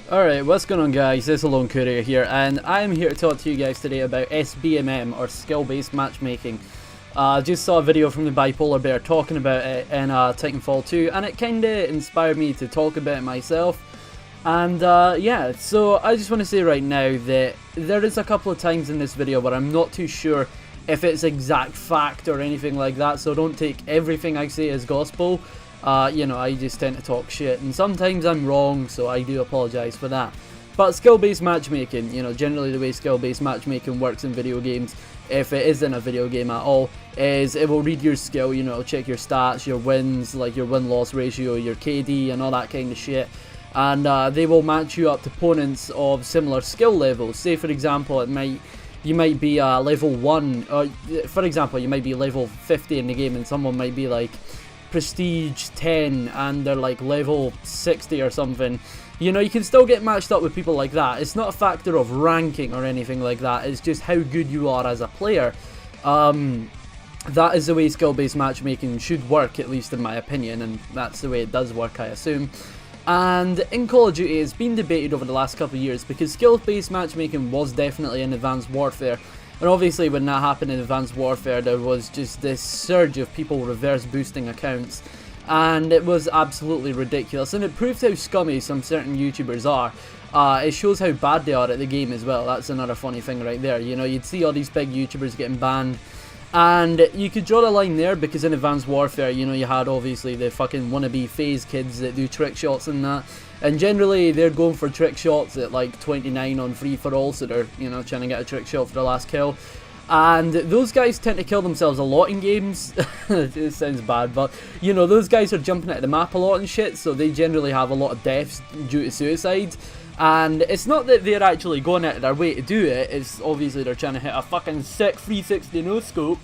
Alright, what's going on guys, it's Alone Courier here, and I'm here to talk to you guys today about SBMM, or skill-based matchmaking. Just saw a video from the Bipolar Bear talking about it in Titanfall 2, and it kinda inspired me to talk about it myself. And yeah, so I just want to say right now that there is a couple of times in this video where I'm not too sure if it's exact fact or anything like that, so don't take everything I say as gospel. You know, I just tend to talk shit, and sometimes I'm wrong, so I do apologise for that. But skill-based matchmaking, you know, generally the way skill-based matchmaking works in video games, if it isn't a video game at all, is it will read your skill, you know, check your stats, your wins, like your win-loss ratio, your KD, and all that kind of shit. And they will match you up to opponents of similar skill levels. Say, for example, you might be level 1, or for example, you might be level 50 in the game, and someone might be like prestige 10 and they're like level 60 or something. You know, you can still get matched up with people like that. It's not a factor of ranking or anything like that, it's just how good you are as a player. That is the way skill-based matchmaking should work, at least in my opinion, and that's the way it does work, I assume. And in Call of Duty, it's been debated over the last couple of years, because skill-based matchmaking was definitely in Advanced Warfare. And obviously when that happened in Advanced Warfare, there was just this surge of people reverse boosting accounts, and it was absolutely ridiculous, and it proved how scummy some certain YouTubers are. It shows how bad they are at the game as well. That's another funny thing right there. You know, you'd see all these big YouTubers getting banned, and you could draw the line there, because in Advanced Warfare, you know, you had obviously the fucking wannabe phase kids that do trick shots and that. And generally, they're going for trick shots at like 29 on free-for-all, so they're, you know, trying to get a trick shot for the last kill. And those guys tend to kill themselves a lot in games. It sounds bad, but, you know, those guys are jumping at the map a lot and shit, so they generally have a lot of deaths due to suicide. And it's not that they're actually going out of their way to do it, it's obviously they're trying to hit a fucking sick 360 no-scope.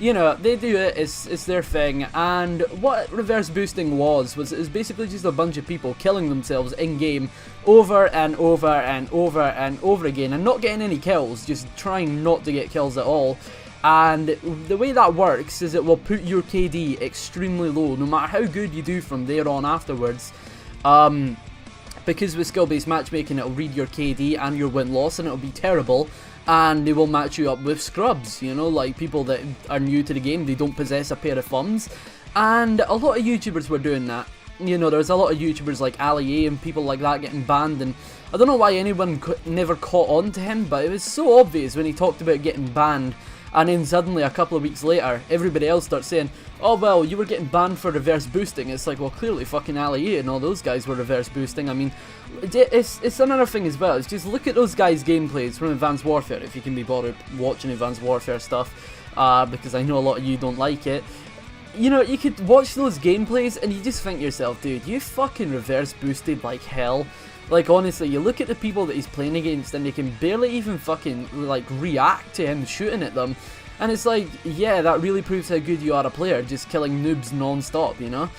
You know, they do it, it's their thing, and what reverse boosting was it was basically just a bunch of people killing themselves in-game over and over and over and over again, and not getting any kills, just trying not to get kills at all. And the way that works is it will put your KD extremely low, no matter how good you do from there on afterwards. Because with skill-based matchmaking, it'll read your KD and your win-loss, and it'll be terrible. And they will match you up with scrubs, you know, like people that are new to the game, they don't possess a pair of thumbs. And a lot of YouTubers were doing that. You know, there's a lot of YouTubers like Ali A and people like that getting banned, and I don't know why anyone never caught on to him, but it was so obvious when he talked about getting banned. And then suddenly, a couple of weeks later, everybody else starts saying, oh well, you were getting banned for reverse boosting. It's like, well, clearly fucking Ali A and all those guys were reverse boosting. I mean, it's another thing as well. It's just look at those guys' gameplays from Advanced Warfare, if you can be bothered watching Advanced Warfare stuff, because I know a lot of you don't like it. You know, you could watch those gameplays and you just think to yourself, dude, you fucking reverse boosted like hell. Like, honestly, you look at the people that he's playing against and they can barely even fucking, like, react to him shooting at them. And it's like, yeah, that really proves how good you are a player, just killing noobs non-stop, you know?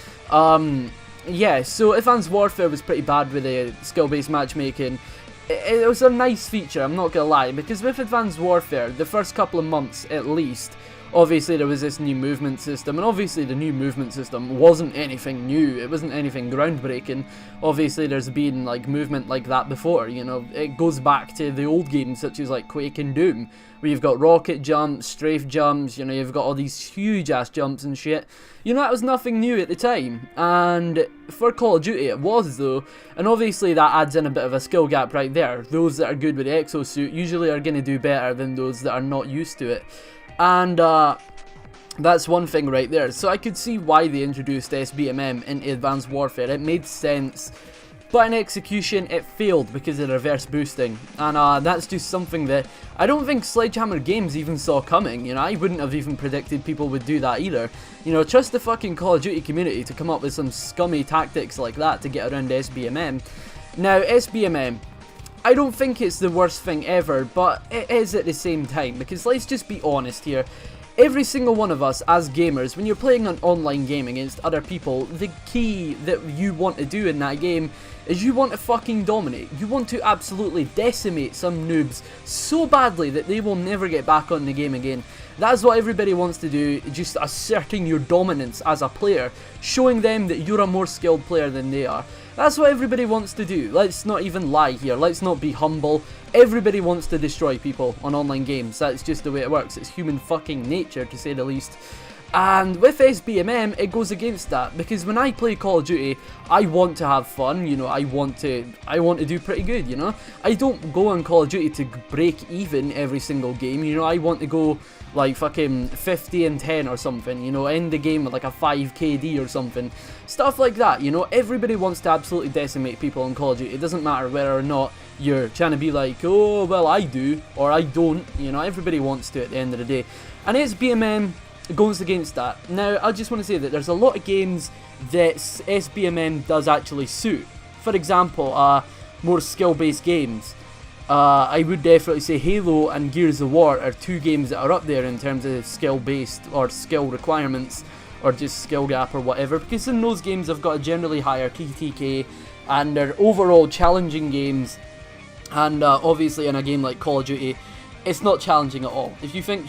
Yeah, so Advanced Warfare was pretty bad with the skill-based matchmaking. It was a nice feature, I'm not gonna lie, because with Advanced Warfare, the first couple of months at least, obviously there was this new movement system, and obviously the new movement system wasn't anything new, it wasn't anything groundbreaking. Obviously there's been like movement like that before, you know, it goes back to the old games such as like Quake and Doom, where you've got rocket jumps, strafe jumps, you know, you've got all these huge ass jumps and shit. You know, that was nothing new at the time, and for Call of Duty it was though, and obviously that adds in a bit of a skill gap right there. Those that are good with the exosuit usually are going to do better than those that are not used to it. And that's one thing right there. So I could see why they introduced SBMM into Advanced Warfare. It made sense, but in execution it failed because of reverse boosting. And that's just something that I don't think Sledgehammer Games even saw coming. You know, I wouldn't have even predicted people would do that either. You know, trust the fucking Call of Duty community to come up with some scummy tactics like that to get around SBMM. Now, SBMM, I don't think it's the worst thing ever, but it is at the same time, because let's just be honest here. Every single one of us as gamers, when you're playing an online game against other people, the key that you want to do in that game is you want to fucking dominate. You want to absolutely decimate some noobs so badly that they will never get back on the game again. That's what everybody wants to do, just asserting your dominance as a player, showing them that you're a more skilled player than they are. That's what everybody wants to do. Let's not even lie here. Let's not be humble. Everybody wants to destroy people on online games. That's just the way it works. It's human fucking nature, to say the least. And with SBMM, it goes against that, because when I play Call of Duty, I want to have fun, you know, I want to do pretty good, you know. I don't go on Call of Duty to break even every single game, you know. I want to go like fucking 50 and 10 or something, you know, end the game with like a 5 KD or something. Stuff like that, you know. Everybody wants to absolutely decimate people on Call of Duty. It doesn't matter whether or not you're trying to be like, oh, well, I do, or I don't, you know. Everybody wants to at the end of the day. And SBMM goes against that. Now, I just want to say that there's a lot of games that SBMM does actually suit. For example, more skill-based games. I would definitely say Halo and Gears of War are two games that are up there in terms of skill-based or skill requirements, or just skill gap or whatever, because in those games I've got a generally higher TTK and they're overall challenging games. And obviously in a game like Call of Duty, it's not challenging at all. If you think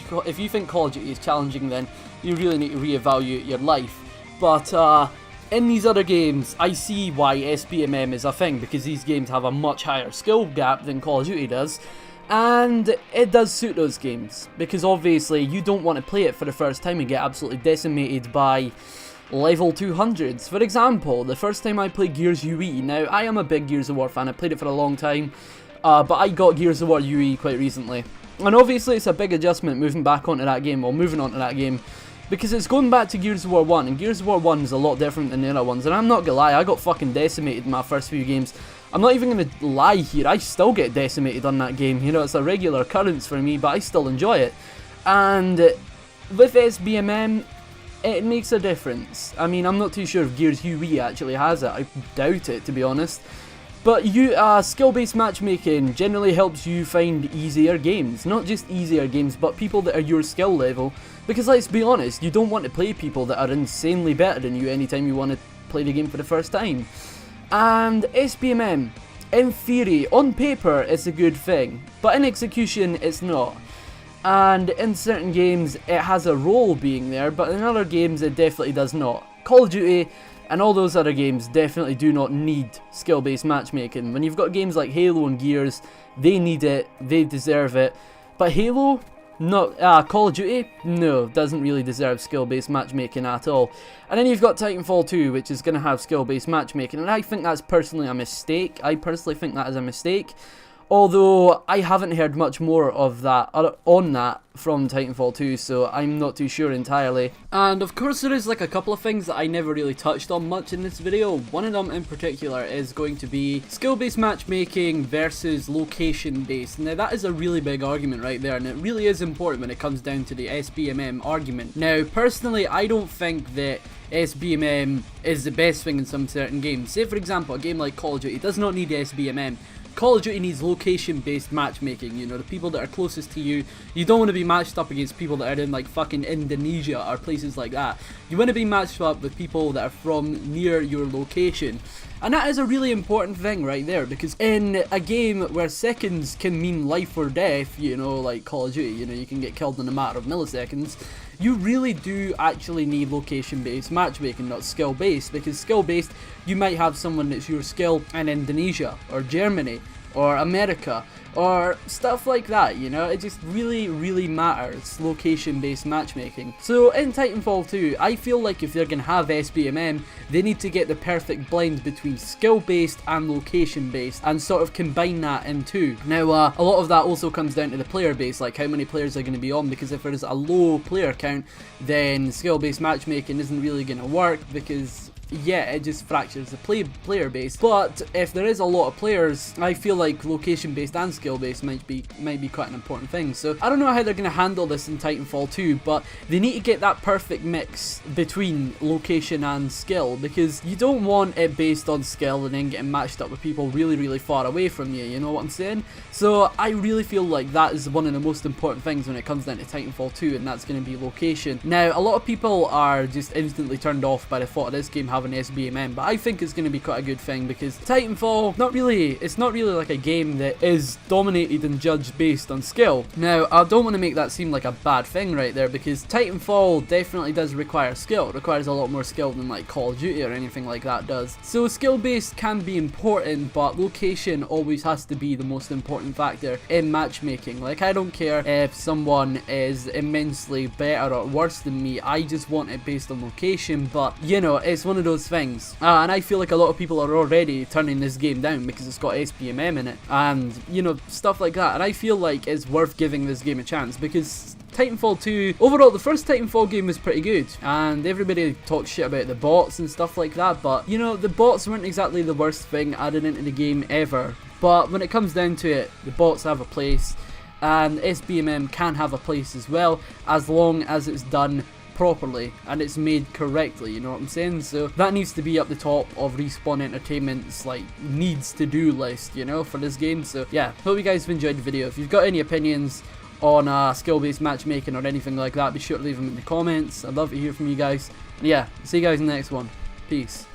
Call of Duty is challenging, then you really need to reevaluate your life. But in these other games, I see why SBMM is a thing, because these games have a much higher skill gap than Call of Duty does, and it does suit those games, because obviously you don't want to play it for the first time and get absolutely decimated by level 200s. For example, the first time I played Gears UE, now I am a big Gears of War fan, I played it for a long time, but I got Gears of War UE quite recently. And obviously it's a big adjustment moving back onto that game, or moving onto that game, because it's going back to Gears of War 1, and Gears of War 1 is a lot different than the other ones, and I'm not gonna lie, I got fucking decimated in my first few games. I'm not even gonna lie here, I still get decimated on that game, you know, it's a regular occurrence for me, but I still enjoy it. And with SBMM, it makes a difference. I mean, I'm not too sure if Gears UE actually has it, I doubt it, to be honest. But skill-based matchmaking generally helps you find easier games. Not just easier games, but people that are your skill level. Because let's be honest, you don't want to play people that are insanely better than you anytime you want to play the game for the first time. And SBMM, in theory, on paper, it's a good thing. But in execution, it's not. And in certain games, it has a role being there, but in other games, it definitely does not. Call of Duty and all those other games definitely do not need skill-based matchmaking. When you've got games like Halo and Gears, they need it, they deserve it. But Halo, not Call of Duty, no, doesn't really deserve skill-based matchmaking at all. And then you've got Titanfall 2, which is going to have skill-based matchmaking, and I think that's personally a mistake. I personally think that is a mistake. Although I haven't heard much more of that on that from Titanfall 2, so I'm not too sure entirely. And of course there is like a couple of things that I never really touched on much in this video. One of them in particular is going to be skill-based matchmaking versus location-based. Now that is a really big argument right there, and it really is important when it comes down to the SBMM argument. Now personally, I don't think that SBMM is the best thing in some certain games. Say for example, a game like Call of Duty does not need SBMM. Call of Duty needs location-based matchmaking, you know, the people that are closest to you. You don't want to be matched up against people that are in like fucking Indonesia or places like that. You want to be matched up with people that are from near your location. And that is a really important thing right there, because in a game where seconds can mean life or death, you know, like Call of Duty, you know, you can get killed in a matter of milliseconds, you really do actually need location-based matchmaking, not skill-based, because skill-based, you might have someone that's your skill in Indonesia, or Germany, or America, or stuff like that, you know. It just really matters, location-based matchmaking. So in Titanfall 2, I feel like if they're going to have SBMM, they need to get the perfect blend between skill-based and location-based, and sort of combine that in two. Now, a lot of that also comes down to the player base, like how many players are going to be on, because if there's a low player count, then skill-based matchmaking isn't really going to work, because yeah, it just fractures the player base. But if there is a lot of players, I feel like location-based and skill-based might be quite an important thing. So I don't know how they're going to handle this in Titanfall 2, but they need to get that perfect mix between location and skill, because you don't want it based on skill and then getting matched up with people really far away from you, you know what I'm saying? So I really feel like that is one of the most important things when it comes down to Titanfall 2, and that's going to be location. Now, a lot of people are just instantly turned off by the thought of this game having have an SBMM, but I think it's going to be quite a good thing because Titanfall, it's not really like a game that is dominated and judged based on skill. Now, I don't want to make that seem like a bad thing right there, because Titanfall definitely does require skill. It requires a lot more skill than like Call of Duty or anything like that does. So skill based can be important, but location always has to be the most important factor in matchmaking. Like, I don't care if someone is immensely better or worse than me, I just want it based on location. But you know, it's one of those things, and I feel like a lot of people are already turning this game down because it's got SBMM in it and you know, stuff like that, and I feel like it's worth giving this game a chance because Titanfall 2, overall the first Titanfall game was pretty good, and everybody talks shit about the bots and stuff like that, but you know, the bots weren't exactly the worst thing added into the game ever. But when it comes down to it, the bots have a place, and SBMM can have a place as well, as long as it's done properly and it's made correctly, you know what I'm saying? So that needs to be up the top of Respawn Entertainment's like needs to do list, you know, for this game. So yeah, hope you guys have enjoyed the video. If you've got any opinions on skill-based matchmaking or anything like that, be sure to leave them in the comments. I'd love to hear from you guys. And yeah, see you guys in the next one. Peace.